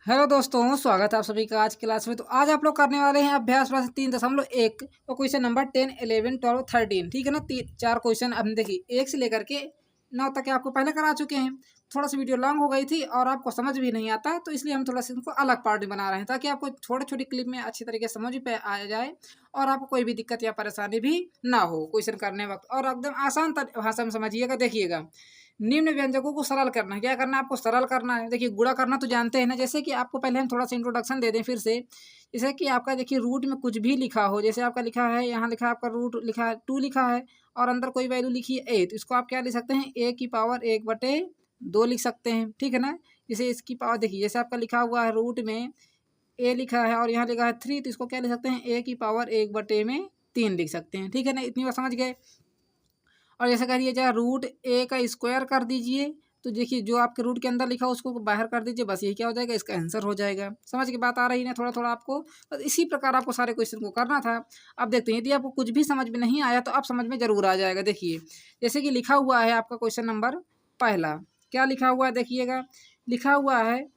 Hello दोस्तों, स्वागत है आप सभी का आज क्लास में। तो आज आप लोग करने वाले हैं अभ्यास प्रश्न 3.1 और क्वेश्चन नंबर 10, 11, 12, 13। ठीक है ना। चार क्वेश्चन हमने देखिए 1 से लेकर के 9 तक के आपको पहले करा चुके हैं। थोड़ा सा वीडियो लॉन्ग हो गई थी और आपको समझ भी नहीं आता, तो इसलिए हम थोड़ा सा इनको अलग पार्ट में बना रहे हैं ताकि आपको छोटे छोटी क्लिप में अच्छी तरीके से समझ पे आ जाए और आपको कोई भी दिक्कत या परेशानी भी ना हो क्वेश्चन करने वक्त। और एकदम आसान भाषा में समझिएगा। देखिएगा, निम्न व्यंजकों को सरल करना है। क्या करना है आपको? सरल करना है। देखिए, गुणा करना तो जानते हैं ना। जैसे कि आपको पहले हम थोड़ा सा इंट्रोडक्शन दे दें फिर से। जैसे कि आपका देखिए रूट में कुछ भी लिखा हो, जैसे आपका लिखा है, यहाँ लिखा है आपका रूट लिखा है 2 लिखा है और अंदर कोई वैल्यू लिखी है ए, तो इसको आप क्या लिख सकते हैं? ए की पावर 1/2 लिख सकते हैं। ठीक है ना। जैसे इसकी पावर देखिए, जैसे आपका लिखा हुआ है रूट में ए लिखा है और यहाँ लिखा है 3, तो इसको क्या लिख सकते हैं? ए की पावर 1/3 लिख सकते हैं। ठीक है ना। इतनी बात समझ गए। और जैसे कह दिया जाए रूट ए का स्क्वायर कर दीजिए, तो देखिए जो आपके रूट के अंदर लिखा हो उसको बाहर कर दीजिए, बस यही क्या हो जाएगा? इसका आंसर हो जाएगा। समझ के बात आ रही है ना? थोड़ा थोड़ा आपको बस इसी प्रकार आपको सारे क्वेश्चन को करना था। अब देखते हैं, यदि आपको कुछ भी समझ में नहीं आया तो आप समझ में जरूर आ जाएगा। देखिए, जैसे कि लिखा हुआ है आपका क्वेश्चन नंबर पहला, क्या लिखा हुआ है देखिएगा। लिखा हुआ है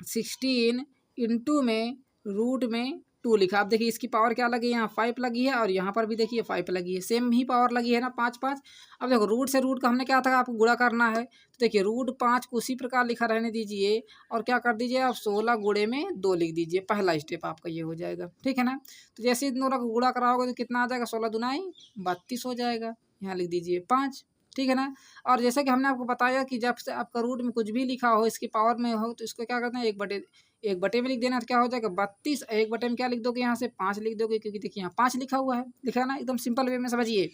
16 इंटू में रूट में 2 लिखा। अब देखिए इसकी पावर क्या लगी है? यहाँ 5 लगी है और यहाँ पर भी देखिए 5 लगी है, सेम ही पावर लगी है ना, 5 5। अब देखो रूट से रूट का हमने क्या था, आपको गुणा करना है। तो देखिए रूट 5 को उसी प्रकार लिखा रहने दीजिए और क्या कर दीजिए आप? 16 गुणे में 2 लिख दीजिए। पहला स्टेप आपका ये हो जाएगा। ठीक है ना। तो जैसे इन दोनों को गुणा कराओगे तो कितना आ जाएगा? 16 दुनाई 32 हो जाएगा। यहाँ लिख दीजिए 5। ठीक है ना। और जैसे कि हमने आपको बताया कि जब से आपका रूट में कुछ भी लिखा हो, इसकी पावर में हो, तो इसको क्या करना है? एक बटे में लिख देना, तो क्या हो जाएगा? 32। एक बटे में क्या लिख दोगे? यहाँ से 5 लिख दोगे, क्योंकि देखिए यहाँ 5 लिखा हुआ है। लिखा है ना। एकदम सिंपल वे में समझिए।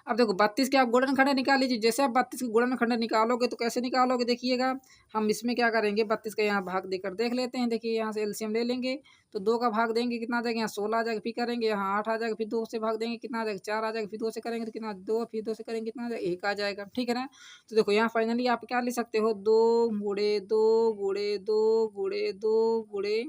अब देखो 32 के आप गुणनखंड निकाल लीजिए। जैसे आप 32 के गुणनखंड निकालोगे तो कैसे निकालोगे देखिएगा। हम इसमें क्या करेंगे, 32 का यहाँ भाग देकर देख लेते हैं। देखिए यहाँ से एलसीएम ले लेंगे, तो 2 का भाग देंगे कितना आ जाएगा? यहाँ 16 आ जाएगा। फिर करेंगे यहाँ 8 आ जाएगा। फिर 2 से भाग देंगे कितना आ जाएगा? 4 आ जाएगा। फिर 2 से करेंगे तो कितना? 2। फिर 2 से करेंगे कितना आ जाएगा? 1 आ जाएगा। ठीक है ना। तो देखो यहाँ फाइनली आप क्या लिख सकते हो? 2 गुणे 2 गुणे 2 गुणे 2 गुणे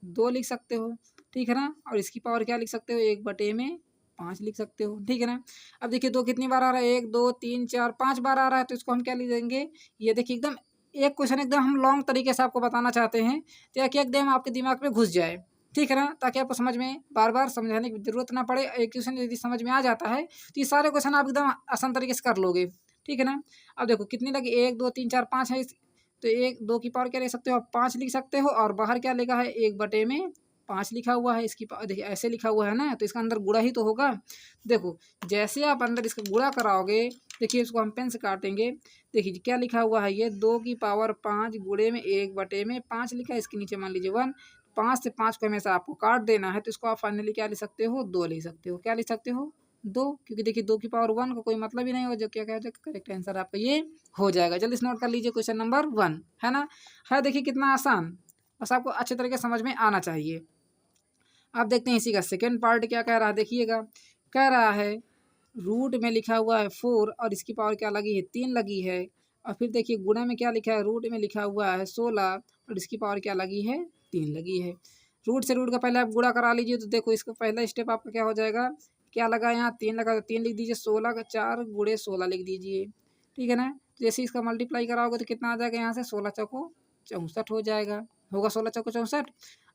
2 लिख सकते हो। ठीक है ना। और इसकी पावर क्या लिख सकते हो? 1/5 लिख सकते हो। ठीक है ना। अब देखिए 2 कितनी बार आ रहा है? 1 2 3 4 5 बार आ रहा है, तो इसको हम क्या लिख देंगे? ये देखिए एकदम एक क्वेश्चन एकदम हम लॉन्ग तरीके से आपको बताना चाहते हैं, ताकि एकदम आपके दिमाग में घुस जाए। ठीक है ना। ताकि आपको समझ में बार बार समझाने की जरूरत ना पड़े। एक क्वेश्चन यदि समझ में आ जाता है तो ये सारे क्वेश्चन आप एकदम आसान तरीके से कर लोगे। ठीक है ना। अब देखो कितनी लगी? 1 2 3 4 5 है। तो 1 2 की पावर क्या लिख सकते हो आप? 5 लिख सकते हो। और बाहर क्या लिखा है? 1/5 लिखा हुआ है। इसकी देखिए ऐसे लिखा हुआ है ना, तो इसका अंदर गुणा ही तो होगा। देखो जैसे आप अंदर इसका गुणा कराओगे, देखिए इसको हम पेन से काटेंगे। देखिए क्या लिखा हुआ है? ये 2 की पावर 5 गुणे में 1/5 लिखा है। इसके नीचे मान लीजिए 1। 5 से 5 को हमेशा आपको काट देना है, तो इसको आप फाइनली क्या लिख सकते हो? 2 लिख सकते हो। क्या लिख सकते हो? 2, क्योंकि देखिए 2 की पावर 1 का कोई मतलब ही नहीं हो, जो क्या कहा जाएगा? करेक्ट आंसर आपका ये हो जाएगा। जल्दी से नोट कर लीजिए क्वेश्चन नंबर 1, है ना। है देखिए कितना आसान, बस आपको अच्छे तरीके से समझ में आना चाहिए। अब देखते हैं इसी का सेकेंड पार्ट क्या कह रहा है। देखिएगा, कह रहा है रूट में लिखा हुआ है 4 और इसकी पावर क्या लगी है? 3 लगी है। और फिर देखिए गुणा में क्या लिखा है? रूट में लिखा हुआ है 16 और इसकी पावर क्या लगी है? 3 लगी है। रूट से रूट का पहले आप गुणा करा लीजिए, तो देखो इसका पहला स्टेप आपका क्या हो जाएगा? क्या लगा? यहाँ 3 लगा, तो 3 लिख दीजिए। 16 का 4 गुणे 16 लिख दीजिए। ठीक है ना। जैसे इसका मल्टीप्लाई कराओगे तो कितना आ जाएगा? यहाँ से 16 चौको 64 हो जाएगा। होगा 16 चौको 64।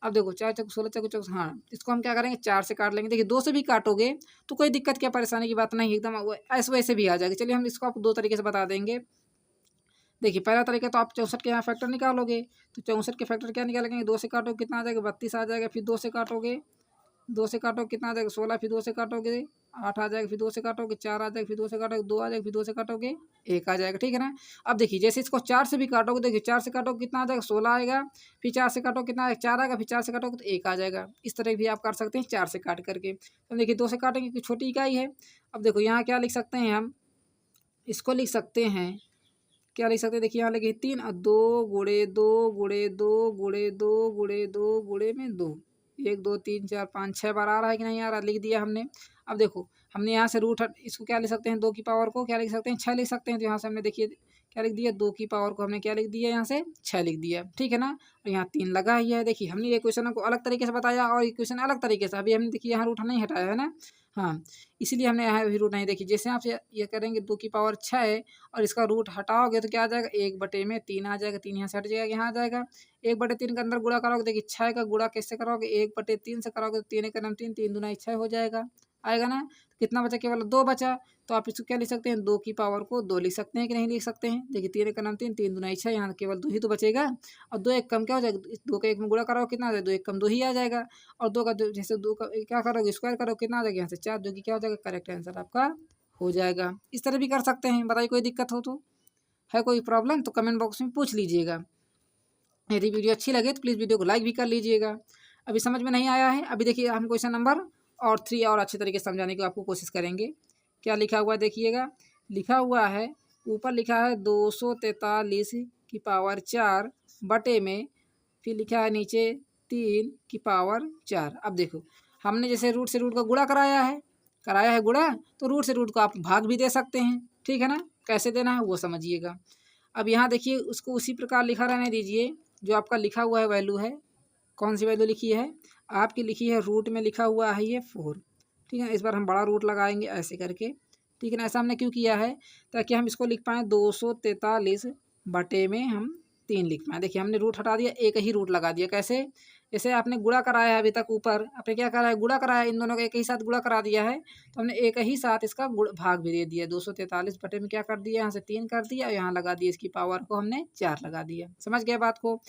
अब देखो 4 चौको 16 चौको 64। हाँ, इसको हम क्या करेंगे? 4 से काट लेंगे। देखिए 2 से भी काटोगे तो कोई दिक्कत क्या परेशानी की बात नहीं, एकदम ऐसे वैसे भी आ जाएगा। चलिए हम इसको आपको 2 तरीके से बता देंगे। देखिए पहला तरीका तो आप 64 के यहाँ फैक्टर निकालोगे, तो 64 के फैक्टर क्या निकालेंगे? 2 से काटोगे कितना आ जाएगा? 32 आ जाएगा। फिर 2 से काटोगे, 2 से काटोगे कितना आ जाएगा? 16। फिर 2 से काटोगे 8 आ जाएगा। फिर 2 से काटोगे 4 आ जाएगा। फिर 2 से काटोगे 2 आ जाएगा। फिर 2 से काटोगे 1 आ जाएगा। ठीक है ना। अब देखिए जैसे इसको 4 से भी काटोगे, देखिए 4 से काटोगे कितना आ जाएगा? 16 आएगा। फिर 4 से काटोगे कितना आएगा? 4 आएगा। फिर 4 से काटोगे तो 1 आ जाएगा। इस तरह भी आप कर सकते हैं 4 से काट करके। तो देखिए 2 से काटेंगे कि छोटी इकाई है। अब देखो यहाँ क्या लिख सकते हैं हम? इसको लिख सकते हैं, क्या लिख सकते हैं? देखिए यहाँ लिखिए 3 और 2 गुणे 2 गुणे 2 गुणे 2 गुणे 2 गुणे में 2। 1 2 3 4 5 6 बार आ रहा है कि नहीं आ रहा? लिख दिया हमने। अब देखो हमने यहाँ से रूट इसको क्या लिख सकते हैं? 2 की पावर को क्या लिख सकते हैं? 6 लिख सकते हैं। तो यहाँ से हमने देखिए क्या लिख दिया? 2 की पावर को हमने क्या लिख दिया? यहाँ से 6 लिख दिया। ठीक है ना। और यहाँ 3 लगा ही है। देखिए हमने ये क्वेश्चन को अलग तरीके से बताया और ये क्वेश्चन अलग तरीके से। अभी हमने देखिए यहाँ रूट नहीं हटाया है ना। हाँ, इसीलिए हमने यहाँ भी रूट नहीं देखी। जैसे आप ये करेंगे 2 की पावर 6 है और इसका रूट हटाओगे तो क्या आ जाएगा, 1/3 आ जाएगा, 3 यहाँ से हट जाएगा, यहाँ आ जाएगा। 1/3 के अंदर गुणा करोगे, देखिए 6 का गुणा कैसे करोगे, 1/3 से करोगे तो 3 एक नाम 3, 3 दूना 6 हो जाएगा, आएगा ना। कितना बचा, केवल 2 बचा। तो आप इसको क्या लिख सकते हैं, 2 की पावर को 2 लिख सकते हैं कि नहीं लिख सकते हैं। देखिए 3 एक नाम 3, 3 दूना 6, यहाँ केवल 2 ही तो बचेगा। और 2 एक कम क्या हो जाएगा, 2 का 1 में गुणा करोगे कितना आ जाएगा, 2 एक कम 2 ही आ जाएगा। और 2 का 2 जैसे 2 का क्या करोगे, स्क्वायर करोगे कितना आ जाएगा, यहाँ से 4, जो कि क्या हो जाएगा, करेक्ट आंसर आपका हो जाएगा। इस तरह भी कर सकते हैं। बताइए कोई दिक्कत हो तो, है कोई प्रॉब्लम तो कमेंट बॉक्स में पूछ लीजिएगा। यदि वीडियो अच्छी लगे तो प्लीज़ वीडियो को लाइक भी कर लीजिएगा। अभी समझ में नहीं आया है, अभी देखिए हम क्वेश्चन नंबर और 3 और अच्छे तरीके से समझाने की आपको कोशिश करेंगे। क्या लिखा हुआ है देखिएगा, लिखा हुआ है ऊपर लिखा है 243 की पावर 4 बटे में, फिर लिखा है नीचे 3 की पावर 4। अब देखो हमने जैसे रूट से रूट का गुणा कराया है गुणा, तो रूट से रूट को आप भाग भी दे सकते हैं, ठीक है ना। कैसे देना है वो समझिएगा। अब यहाँ देखिए उसको उसी प्रकार लिखा रहने दीजिए जो आपका लिखा हुआ है वैल्यू है। कौन सी वैल्यू लिखी है आपकी, लिखी है रूट में लिखा हुआ है ये 4, ठीक है। इस बार हम बड़ा रूट लगाएंगे ऐसे करके, ठीक है ना। ऐसा हमने क्यों किया है, ताकि हम इसको लिख पाएँ 243 बटे में हम 3 लिख पाएँ। देखिए हमने रूट हटा दिया, एक ही रूट लगा दिया। कैसे, जैसे आपने गुणा कराया है अभी तक, ऊपर आपने क्या करा है, गुणा कराया है, इन दोनों का एक ही साथ गुणा करा दिया है, तो हमने एक ही साथ इसका भाग भी दे दिया। 243 बटे में क्या कर दिया, यहाँ से 3 कर दिया और यहाँ लगा दिया, इसकी पावर को हमने 4 लगा दिया। समझ गए बात को।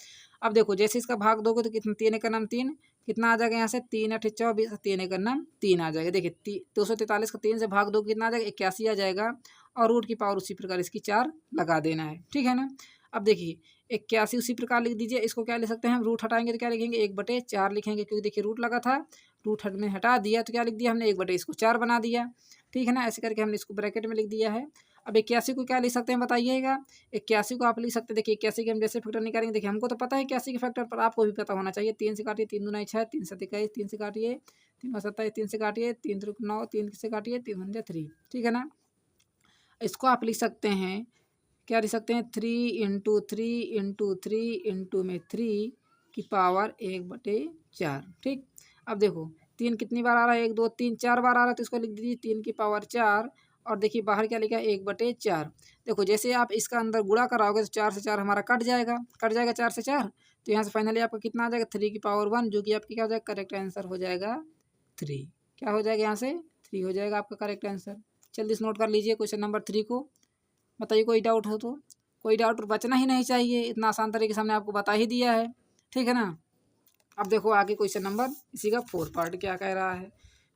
अब देखो जैसे इसका भाग दोगे तो कितना, 3 एक नाम 3, कितना आ जाएगा यहाँ से, 3 8 24, 3 एक नाम 3 आ जाएगा। देखिए 243 का 3 से भाग दो कितना आ जाएगा, 81 आ जाएगा। और रूट की पावर उसी प्रकार इसकी 4 लगा देना है, ठीक है ना। अब देखिए 81 उसी प्रकार लिख दीजिए। इसको क्या लिख सकते हैं हम, रूट हटाएंगे तो क्या लिखेंगे, 1/4 लिखेंगे, क्योंकि देखिए रूट लगा था, रूट में हटा दिया तो क्या लिख दिया हमने, 1/, इसको 4 बना दिया, ठीक है ना। ऐसे करके हमने इसको ब्रैकेट में लिख दिया है। अब 81 को क्या लिख सकते हैं बताइएगा, 81 को आप लिख सकते हैं, देखिए 81 के हम जैसे फैक्टर निकालेंगे, देखिए हमको तो पता है 81 के फैक्टर, पर आपको भी पता होना चाहिए। 3 से काटिए, 3 दूना 6, 3 7 21, 3 से काटिए 3 27, 3 से काटिए 3 3 9, 3 से काटिए 3 3, ठीक है ना। इसको आप लिख सकते हैं, क्या लिख सकते हैं, 3 × 3 × 3 × में 3 की पावर 1/4, ठीक। अब देखो 3 कितनी बार आ रहा है, 1 2 3 4 बार आ रहा है, तो इसको लिख दीजिए 3 की पावर 4। और देखिए बाहर क्या लिखा है, 1/4। देखो जैसे आप इसका अंदर गुणा कराओगे तो 4 से 4 हमारा कट जाएगा 4 से 4, तो यहाँ से फाइनली आपका कितना आ जाएगा, 3 की पावर 1, जो कि आपकी क्या हो जाएगा, करेक्ट आंसर हो जाएगा 3। क्या हो जाएगा, यहाँ से 3 हो जाएगा आपका करेक्ट आंसर। जल्दी से नोट कर लीजिए क्वेश्चन नंबर 3 को। बताइए कोई डाउट हो तो, कोई डाउट बचना ही नहीं चाहिए, इतना आसान तरीके से हमने आपको बता ही दिया है, ठीक है ना। अब देखो आगे क्वेश्चन नंबर इसी का 4 पार्ट क्या कह रहा है,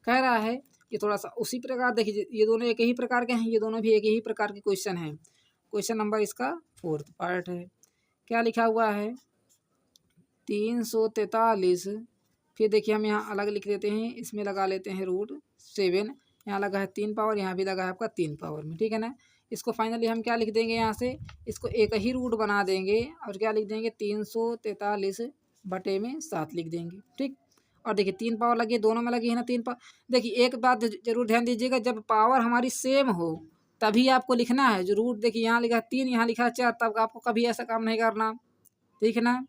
कह रहा है कि थोड़ा सा उसी प्रकार देखिए, ये दोनों एक ही प्रकार के हैं, ये दोनों भी एक ही प्रकार के क्वेश्चन हैं। क्वेश्चन नंबर इसका 4th पार्ट है। क्या लिखा हुआ है, 343, फिर देखिए हम यहाँ अलग लिख देते हैं, इसमें लगा लेते हैं √7, यहाँ लगा है 3 पावर, यहाँ भी लगा है आपका 3 पावर में, ठीक है ना। इसको फाइनली हम क्या लिख देंगे, यहाँ से इसको एक ही रूट बना देंगे और क्या लिख देंगे, 343 बटे में 7 लिख देंगे, ठीक। और देखिए 3 पावर लगी, दोनों में लगी है ना 3 पावर। देखिए एक बात जरूर ध्यान दीजिएगा, जब पावर हमारी सेम हो तभी आपको लिखना है। जो रूट देखिए यहाँ लिखा है 3, यहाँ लिखा है 4, तब आपको कभी ऐसा काम नहीं करना, ठीक है ना।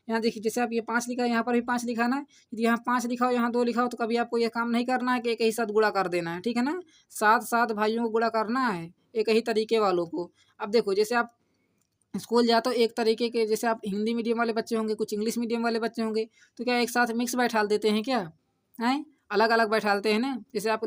यहाँ देखिए जैसे आप ये 5 लिखा है, यहाँ पर भी 5 लिखा है ना, यदि यहाँ 5 लिखा हो, यहाँ 2 लिखा हो, तो कभी आपको ये काम नहीं करना है कि एक ही साथ गुणा कर देना है, ठीक है ना। 7 भाइयों को गुणा करना है, एक ही तरीके वालों को। अब देखो जैसे आप स्कूल जाते हो एक तरीके के, जैसे आप हिंदी मीडियम वाले बच्चे होंगे, कुछ इंग्लिश मीडियम वाले बच्चे होंगे, तो क्या एक साथ मिक्स बैठाल देते हैं क्या, हैं अलग अलग बैठालते हैं ना। जैसे आप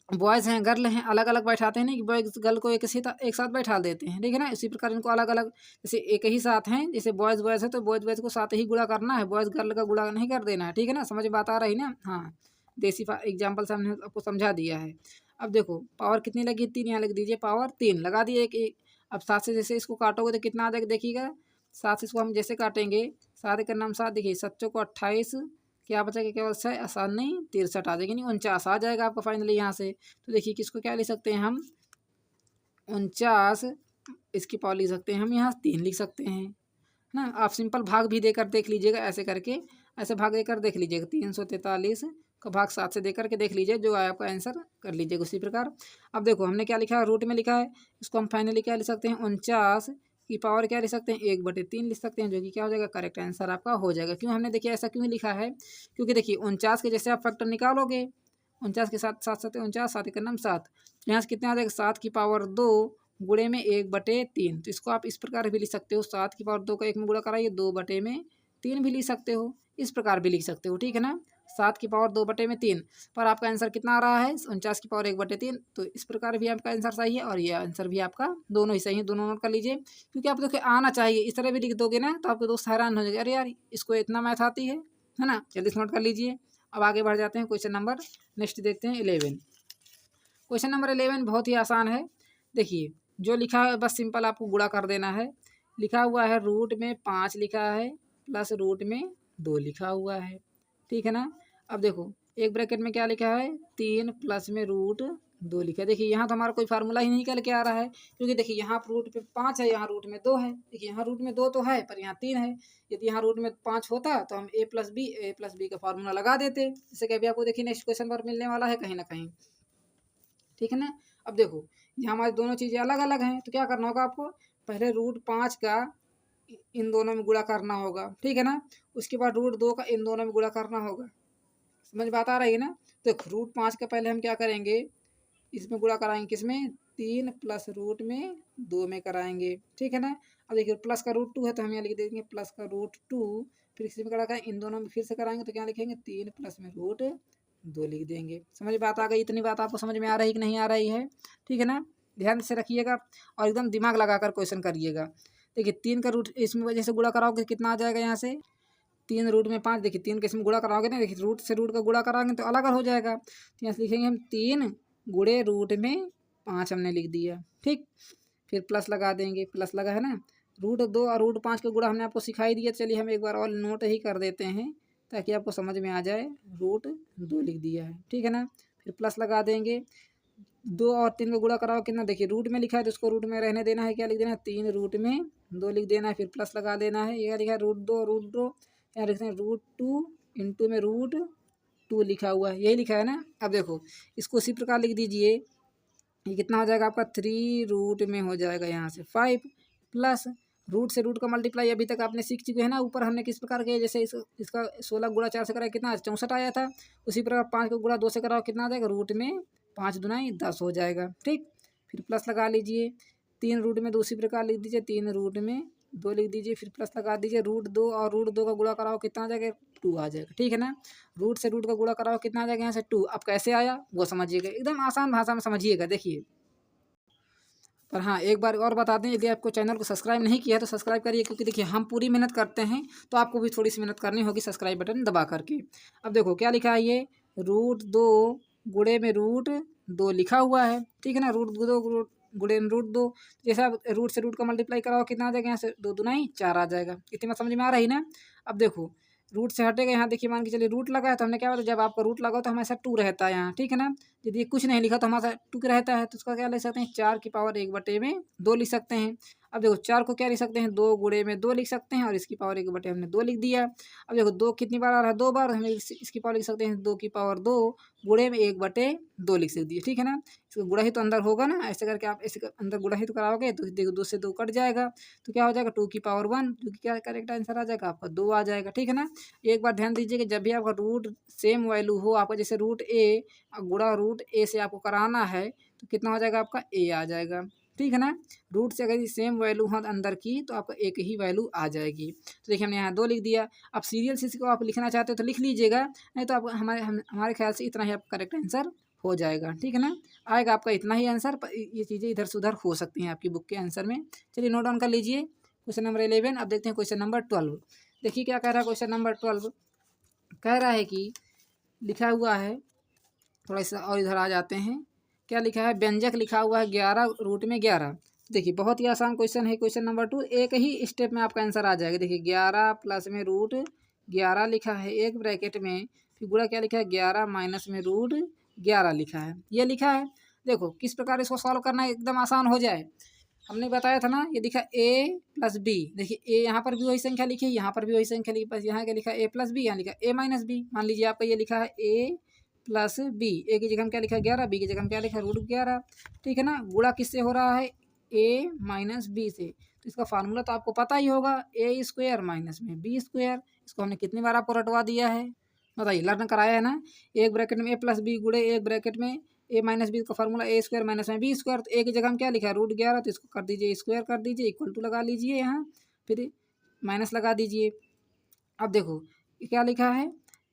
बॉयज़ हैं गर्ल हैं, अलग अलग बैठाते हैं ना, कि बॉयज़ गर्ल को एक साथ बैठा देते हैं, ठीक है ना। इसी प्रकार इनको अलग अलग, जैसे एक ही साथ हैं, जैसे बॉयज़ है तो बॉयज़ को साथ ही गुणा करना है, बॉयज़ गर्ल का गुणा नहीं कर देना है, ठीक है ना। समझ में बात आ रही ना। हाँ, देसी एग्जाम्पल से हमने आपको समझा दिया है। अब देखो पावर कितनी लगी, 3, यहाँ लिख दीजिए पावर 3 लगा दिए एक। अब 7 से जैसे इसको काटोगे तो कितना आ जाएगा देखिएगा, 7 से इसको हम जैसे काटेंगे, 7 के नाम 7, देखिए 7 को 28, क्या बचेगा, केवल 6, आसान नहीं 63 आ जाएगी, नहीं 49 आ जाएगा आपका फाइनली यहाँ से। तो देखिए किसको क्या लिख सकते हैं हम, 49 इसकी पावर लिख सकते हैं हम, यहाँ 3 लिख सकते हैं ना। आप सिंपल भाग भी देकर देख लीजिएगा, ऐसे करके ऐसे भाग देकर देख लीजिएगा, 343 का भाग 7 से देकर के देख लीजिए, जो है आपका आंसर कर लीजिएगा उसी प्रकार। अब देखो हमने क्या लिखा है, रूट में लिखा है, इसको हम फाइनली क्या लिख सकते हैं, 49 की पावर क्या लिख सकते हैं, 1/3 लिख सकते हैं, जो कि क्या हो जाएगा, करेक्ट आंसर आपका हो जाएगा। क्यों हमने देखिए ऐसा क्यों लिखा है, क्योंकि देखिए 49 के जैसे आप फैक्टर निकालोगे 49 के साथ 7 7 49, 7 1 7। यहाँ से कितना आ जाएगा 7 की पावर 2 गुणे में 1/3। तो इसको आप इस प्रकार भी लिख सकते हो, 7 की पावर 2 का 1 में गुणा कराइए 2/3 भी लिख सकते हो, इस प्रकार भी लिख सकते हो, ठीक है ना। 7 की पावर 2/3 पर आपका आंसर कितना आ रहा है 49 की पावर 1/3। तो इस प्रकार भी आपका आंसर सही है और ये आंसर भी आपका दोनों ही सही है, दोनों नोट कर लीजिए। क्योंकि आप देखिए आना चाहिए, इस तरह भी लिख दोगे ना तो आपके दोस्त हैरान हो जाएंगे, अरे यार इसको इतना मैथ आती है ना। जल्दी से नोट कर लीजिए। अब आगे बढ़ जाते हैं क्वेश्चन नंबर नेक्स्ट देखते हैं 11। क्वेश्चन नंबर 11 बहुत ही आसान है। देखिए जो लिखा है बस सिंपल आपको गुणा कर देना है। लिखा हुआ है रूट में 5 लिखा है प्लस रूट में 2 लिखा हुआ है, ठीक है ना। अब देखो एक ब्रैकेट में क्या लिखा है 3 प्लस में रूट 2 लिखा है। देखिए यहाँ तो हमारा कोई फार्मूला ही नहीं निकल के आ रहा है, क्योंकि देखिए यहाँ रूट पे 5 है, यहाँ रूट में 2 है। देखिए यहाँ रूट में 2 तो है पर यहाँ 3 है। यदि यहाँ रूट में 5 होता तो हम a+b का फार्मूला लगा देते, जैसे कि अभी आपको देखिए नेक्स्ट क्वेश्चन पर मिलने वाला है कहीं ना कहीं, ठीक है ना। अब देखो यहाँ हमारी दोनों चीज़ें अलग अलग हैं, तो क्या करना होगा आपको, पहले रूट 5 का इन दोनों में गुणा करना होगा, ठीक है ना। उसके बाद रूट 2 का इन दोनों में गुणा करना होगा। समझ बात आ रही है ना। तो रूट 5 का पहले हम क्या करेंगे, इसमें गुणा कराएंगे किसमें 3 प्लस रूट में 2 में कराएंगे, ठीक है ना। अब देखिए प्लस का रूट 2 है तो हम यहाँ लिख देंगे प्लस का रूट 2। फिर इसी में करा इन दोनों में फिर से कराएंगे तो क्या लिखेंगे 3 प्लस में रूट 2 लिख देंगे। समझ बात आ गई, इतनी बात आपको समझ में आ रही कि नहीं आ रही है, ठीक है ना। ध्यान से रखिएगा और एकदम दिमाग लगाकर क्वेश्चन करिएगा। देखिए 3 का रूट इसमें वजह से गुणा कराओगे कितना आ जाएगा, यहाँ से 3 रूट में 5। देखिए 3 के इसमें गुणा कराओगे ना, देखिए रूट से रूट का गुणा कराएंगे तो अलग हो जाएगा। तो यहाँ से लिखेंगे हम 3 गुणे रूट में 5 हमने लिख दिया, ठीक। फिर प्लस लगा देंगे, प्लस लगा है ना। रूट 2 और रूट 5 का गुणा हमने आपको सिखाई दिया, चलिए हम एक बार और नोट ही कर देते हैं ताकि आपको समझ में आ जाए। रूट 2 लिख दिया है, ठीक है ना। फिर प्लस लगा देंगे, 2 और 3 का गुणा कराओ कितना, देखिए रूट में लिखा है तो उसको रूट में रहने देना है, क्या लिख देना है 3 रूट में 2 लिख देना है। फिर प्लस लगा देना है, ये लिखा है रूट 2 यहाँ लिखते हैं रूट 2 इंटू में रूट 2 लिखा हुआ है, यही लिखा है ना। अब देखो इसको उसी प्रकार लिख दीजिए, ये कितना हो जाएगा आपका 3 रूट में हो जाएगा यहाँ से 5 प्लस रूट से रूट का मल्टीप्लाई अभी तक आपने सीख चुके हैं ना। ऊपर हमने किस प्रकार किया, जैसे इसका 16 गुणा 4 से कराया कितना 64 आया था, उसी प्रकार 5 का गुणा 2 से कराओ कितना आ जाएगा, रूट में 5 दूनी 10 हो जाएगा, ठीक। फिर प्लस लगा लीजिए, 3 रूट में 2 उसी प्रकार लिख दीजिए, 3 रूट में 2 लिख दीजिए। फिर प्लस लगा दीजिए, रूट 2 और रूट 2 का गुणा कराओ कितना आ जाएगा 2 आ जाएगा, ठीक है ना। रूट से रूट का गुणा कराओ कितना आ जाएगा यहाँ से 2। अब कैसे आया वो समझिएगा, एकदम आसान भाषा में समझिएगा। देखिए पर हाँ एक बार और बता दें, यदि आपको चैनल को सब्सक्राइब नहीं किया है तो सब्सक्राइब करिए, क्योंकि देखिए हम पूरी मेहनत करते हैं तो आपको भी थोड़ी सी मेहनत करनी होगी सब्सक्राइब बटन दबा करके। अब देखो क्या लिखा है, ये रूट 2 गुणे में रूट 2 लिखा हुआ है, ठीक है ना। रूट 2 गुणे में रूट 2, जैसा रूट से रूट का मल्टीप्लाई कराओ कितना आ जाएगा, यहाँ से 2 दूनी 4 आ जाएगा। इतनी बात समझ में आ रही ना। अब देखो रूट से हटेगा, यहाँ देखिए मान के चलिए रूट लगा है तो हमने क्या बोला, जब आपका रूट लगा तो हमेशा 2 रहता है यहाँ, ठीक है ना। यदि कुछ नहीं लिखा तो हमारा 2 रहता है, तो उसका क्या लिख सकते हैं 4 की पावर 1/2 लिख सकते हैं। अब देखो 4 को क्या लिख सकते हैं 2 गुणे में 2 लिख सकते हैं, और इसकी पावर 1/2 हमने 2 लिख दिया। अब देखो 2 कितनी बार आ रहा है 2 बार, हमें इसकी पावर लिख सकते हैं 2 की पावर 2 गुणे में 1/2 लिख सकते हैं, ठीक है ना। इसको गुणा ही तो अंदर होगा ना, ऐसे करके आप ऐसे अंदर गुणा ही तो कराओगे तो देखो 2 से 2 कट जाएगा, तो क्या हो जाएगा 2 की पावर 1, जो कि क्या करेक्ट आंसर आ जाएगा आपका 2 आ जाएगा, ठीक है ना। एक बार ध्यान दीजिए कि जब भी आपका रूट सेम वैल्यू हो, आपका जैसे रूट गुणा रूट से आपको कराना है तो कितना हो जाएगा आपका आ जाएगा, ठीक है ना। रूट से अगर सेम वैल्यू हो अंदर की तो आपका एक ही वैल्यू आ जाएगी। तो देखिए हमने यहाँ 2 लिख दिया। अब सीरियल से इसको आप लिखना चाहते हो तो लिख लीजिएगा, नहीं तो आप हमारे ख्याल से इतना ही आपका करेक्ट आंसर हो जाएगा, ठीक है ना। आएगा आपका इतना ही आंसर, ये चीज़ें इधर से उधर हो सकती हैं आपकी बुक के आंसर में। चलिए नोट डाउन कर लीजिए क्वेश्चन नंबर 11। अब देखते हैं क्वेश्चन नंबर 12। देखिए क्या कह रहा है क्वेश्चन नंबर 12, कह रहा है कि लिखा हुआ है, थोड़ा सा और इधर आ जाते हैं, क्या लिखा है व्यंजक लिखा हुआ है 11 रूट में 11। देखिए बहुत ही आसान क्वेश्चन है क्वेश्चन नंबर 2, एक ही स्टेप में आपका आंसर आ जाएगा। देखिए 11 प्लस में रूट 11 लिखा है एक ब्रैकेट में, फिर गुणा क्या लिखा है 11 माइनस में रूट 11 लिखा है, ये लिखा है। देखो किस प्रकार इसको सॉल्व करना है एकदम आसान हो जाए। हमने बताया था ना, ये लिखा a+b, देखिए a यहाँ पर भी वही संख्या लिखी है, यहाँ पर भी वही संख्या लिखी, बस यहाँ क्या लिखा है a+b, यहाँ लिखा a-b। मान लीजिए आपका ये लिखा है a+b, a की जगह क्या लिखा है 11, b की जगह क्या लिखा है रूट 11, ठीक है ना। गुणा किससे हो रहा है a-b से, तो इसका फार्मूला तो आपको पता ही होगा a² माइनस में b²। इसको हमने कितनी बार आपको रटवा दिया है, बताइए, लर्न कराया है ना। एक ब्रैकेट में ए प्लस बी गुणे एक ब्रैकेट में ए माइनस बी का फॉर्मूला ए स्क्वायर माइनस में बी स्क्वायर। तो ए की जगह हम क्या लिखा है √11, तो इसको कर दीजिए स्क्वायर कर दीजिए, इक्वल टू लगा लीजिए यहाँ, फिर माइनस लगा दीजिए। अब देखो क्या लिखा है,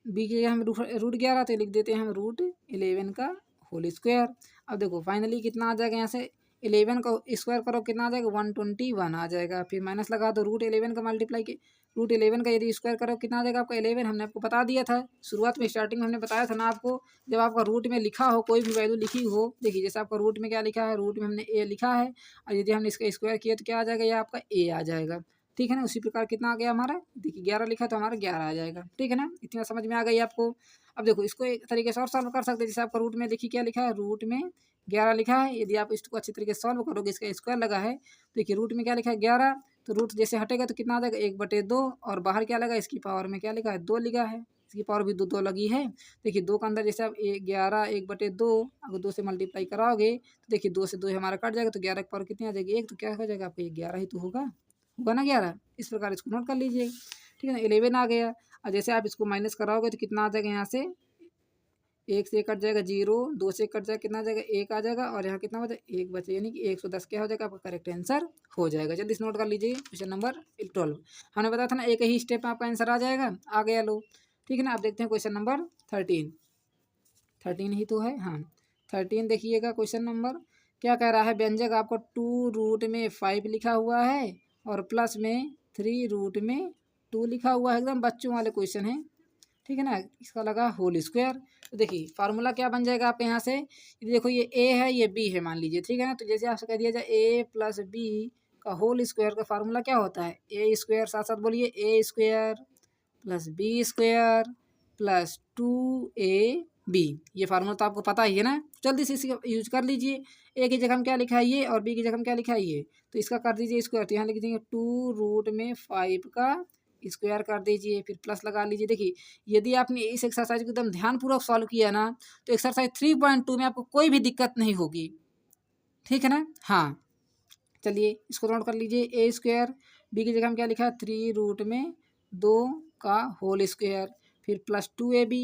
बी की जगह हम √11, तो लिख देते हैं हम √11 का होल स्क्वायर। अब देखो फाइनली कितना आ जाएगा, यहाँ से 11 का स्क्वायर करो कितना आ जाएगा 121 आ जाएगा, फिर माइनस लगा दो √11 का मल्टीप्लाई के √11 का यदि स्क्वायर करो कितना आ जाएगा आपका 11। हमने आपको बता दिया था शुरुआत में, स्टार्टिंग में हमने बताया था ना आपको, जब आपका रूट में लिखा हो कोई भी वैल्यू लिखी हो, देखिए जैसे आपका रूट में क्या लिखा है, रूट में हमने ए लिखा है, और यदि हमने इसका स्क्वायर किया तो क्या आ जाएगा, ये आपका ए आ जाएगा। ठीक है ना, उसी प्रकार कितना आ गया हमारा, देखिए 11 लिखा तो हमारा 11 आ जाएगा। ठीक है ना, इतना समझ में आ गई आपको। अब देखो इसको एक तरीके से और सॉल्व कर सकते हैं, जैसे आपका रूट में देखिए क्या लिखा है, रूट में 11 लिखा है, यदि आप इसको अच्छी तरीके से सॉल्व करोगे, इसका स्क्वायर लगा है, देखिए रूट में क्या लिखा है 11, तो रूट जैसे हटेगा तो कितना आ जाएगा 1/2, और बाहर क्या लगा, इसकी पावर में क्या लिखा है 2 लिखा है, इसकी पावर भी दो लगी है। देखिए 2 का अंदर जैसे आप 11 1/2 अगर 2 से मल्टीप्लाई कराओगे तो देखिए 2 से 2 हमारा कट जाएगा, तो 11 की पावर कितनी आ जाएगी 1, तो क्या हो जाएगा आपका ये 11 ही तो होगा ना 11। इस प्रकार इसको नोट कर लीजिए। ठीक है ना, 11 आ गया। और जैसे आप इसको माइनस कराओगे तो कितना आ जाएगा, यहाँ से 1 से कट जाएगा 0, 2 से कट जाएगा कितना आ जाएगा 1 आ जाएगा, और यहाँ कितना बचा 1 बचे, यानी कि 110 क्या हो जाएगा आपका करेक्ट आंसर हो जाएगा। जल्दी से नोट कर लीजिए क्वेश्चन नंबर 12। हमने बताया था ना एक ही स्टेप में आपका आंसर आ जाएगा, आ गया लो। ठीक है ना, आप देखते हैं क्वेश्चन नंबर 13 ही तो है, हाँ 13 देखिएगा। क्वेश्चन नंबर क्या कह रहा है, व्यंजक आपको 2√5 लिखा हुआ है और प्लस में 3√2 लिखा हुआ है, एकदम बच्चों वाले क्वेश्चन है। ठीक है ना, इसका लगा होल स्क्वायर। तो देखिए फार्मूला क्या बन जाएगा आप यहाँ से, देखो ये ए है ये बी है मान लीजिए। ठीक है ना, तो जैसे आपसे कह दिया जाए ए प्लस बी का होल स्क्वायर का फार्मूला क्या होता है, ए स्क्वायर, साथ साथ बोलिए A square plus B square plus 2ab। ये फार्मूला तो आपको पता ही है ना, जल्दी से इसका यूज कर लीजिए। ए की जगह हम क्या लिखा है ये, और बी की जगह हम क्या लिखा है ये, तो इसका कर दीजिए स्क्वायर, तो यहाँ लिख देंगे 2√5 का स्क्वायर कर दीजिए, फिर प्लस लगा लीजिए। देखिए यदि आपने इस एक्सरसाइज को एकदम ध्यानपूर्वक सॉल्व किया ना, तो एक्सरसाइज 3.2 में आपको कोई भी दिक्कत नहीं होगी। ठीक है ना, हाँ चलिए इसको नोट कर लीजिए। ए स्क्वायर, बी की जगह हम क्या लिखा है 3√2 का होल स्क्वायर, फिर प्लस 2ab,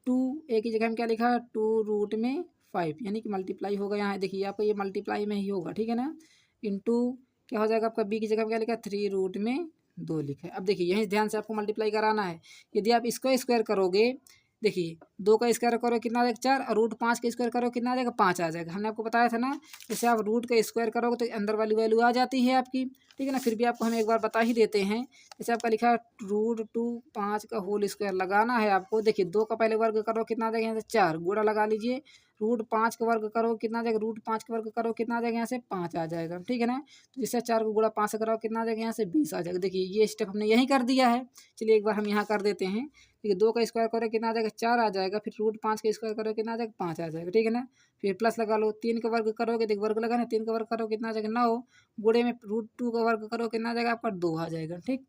2a की जगह हम क्या लिखा है 2√5, यानी कि मल्टीप्लाई होगा यहाँ, देखिए आपका ये मल्टीप्लाई में ही होगा। ठीक है ना, इंटू क्या हो जाएगा आपका, बी की जगह क्या लिखा है 3√2 लिखा है। अब देखिए यहीं ध्यान से आपको मल्टीप्लाई कराना है। यदि आप इसको स्क्वायर करोगे, देखिए 2 का स्क्वायर करो कितना आ जाएगा 4, और √5 का स्क्वायर करो कितना आ जाएगा 5 आ जाएगा। हमने आपको बताया था ना, जैसे आप रूट का स्क्वायर करोगे तो अंदर वाली वैल्यू आ जाती है आपकी। ठीक है ना, फिर भी आपको हम एक बार बता ही देते हैं। जैसे आपका लिखा है √5 का होल स्क्वायर लगाना है आपको, देखिए 2 का पहले वर्ग करो कितना आ जाएगा यहाँ से 4, गुणा लगा लीजिए, √5 का वर्ग करो कितना आ जाएगा, √5 का वर्ग करो कितना आ जाएगा यहाँ से 5 आ जाएगा। ठीक है ना, तो जैसे 4 को गुणा 5 से कराओ कितना आ जाएगा यहाँ से 20 आ जाएगा। देखिए ये स्टेप हमने यहीं कर दिया है, चलिए एक बार हम यहाँ कर देते हैं। देखिए 2 का स्क्वायर करो कितना आ जाएगा 4 आ जाएगा, फिर √5 का स्क्वायर करो कितना आ जाएगा 5 आ जाएगा। ठीक है ना, फिर प्लस लगा लो, 3 का वर्ग करोगे, देखिए वर्ग लगा ना, 3 का वर्ग करो कितना आ जाएगा 9, गुणे में √2 का वर्ग करो कितना आ जाएगा आपका 2 आ जाएगा। ठीक,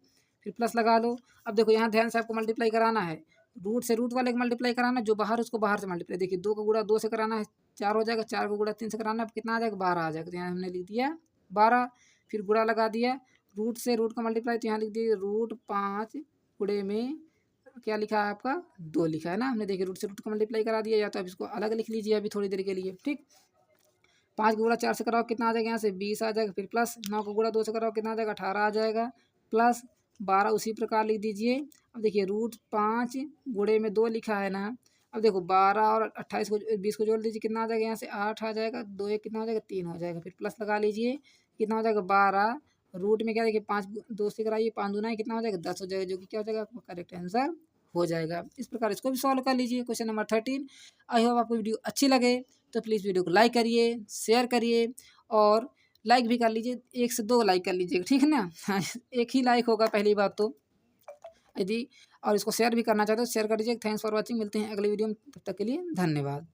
फिर प्लस लगा लो। अब देखो यहाँ ध्यान से आपको मल्टीप्लाई कराना है, रूट से रूट वाले को मल्टीप्लाई कराना, जो बाहर उसको बाहर से मल्टीप्लाई। देखिए 2 का गुणा 2 से कराना है 4 हो जाएगा, 4 को गुणा 3 से कराना है कितना आ जाएगा 12 आ जाएगा, तो यहाँ हमने लिख दिया 12, फिर गुणा लगा दिया, रूट से रूट का मल्टीप्लाई, तो यहाँ लिख दिया √5 गुणे में क्या लिखा है आपका 2 लिखा है ना हमने। देखिए रूट से रूट का मल्टीप्लाई करा दिया, या तो आप इसको अलग लिख लीजिए अभी थोड़ी देर के लिए। ठीक, 5 को गुणा 4 से कराओ कितना आ जाएगा यहाँ से 20 आ जाएगा, फिर प्लस 9 को गुणा 2 से कराओ कितना आ जाएगा 18 आ जाएगा, प्लस 12 उसी प्रकार लिख दीजिए। अब देखिए √5 गुणे में 2 लिखा है ना, अब देखो 12 और 28 को 20 को जोड़ दीजिए कितना आ जाएगा यहाँ से 8 आ जाएगा, 2 1 कितना हो जाएगा 3 हो जाएगा, फिर प्लस लगा लीजिए कितना हो जाएगा 12, रूट में क्या देखिए 5 2 से कराइए 5 दूना है कितना हो जाएगा 10 हो जाएगा, जो कि क्या हो जाएगा आपका करेक्ट आंसर हो जाएगा। इस प्रकार इसको भी सॉल्व कर लीजिए क्वेश्चन नंबर 13। आई होप आपको वीडियो अच्छी लगे तो प्लीज़ वीडियो को लाइक करिए, शेयर करिए, और लाइक भी कर लीजिए, 1 से 2 लाइक कर लीजिएगा। ठीक है ना, हाँ एक ही लाइक होगा पहली बात तो, यदि और इसको शेयर भी करना चाहते हो शेयर कर दीजिए। थैंक्स फॉर वॉचिंग, मिलते हैं अगले वीडियो में, तब तक के लिए धन्यवाद।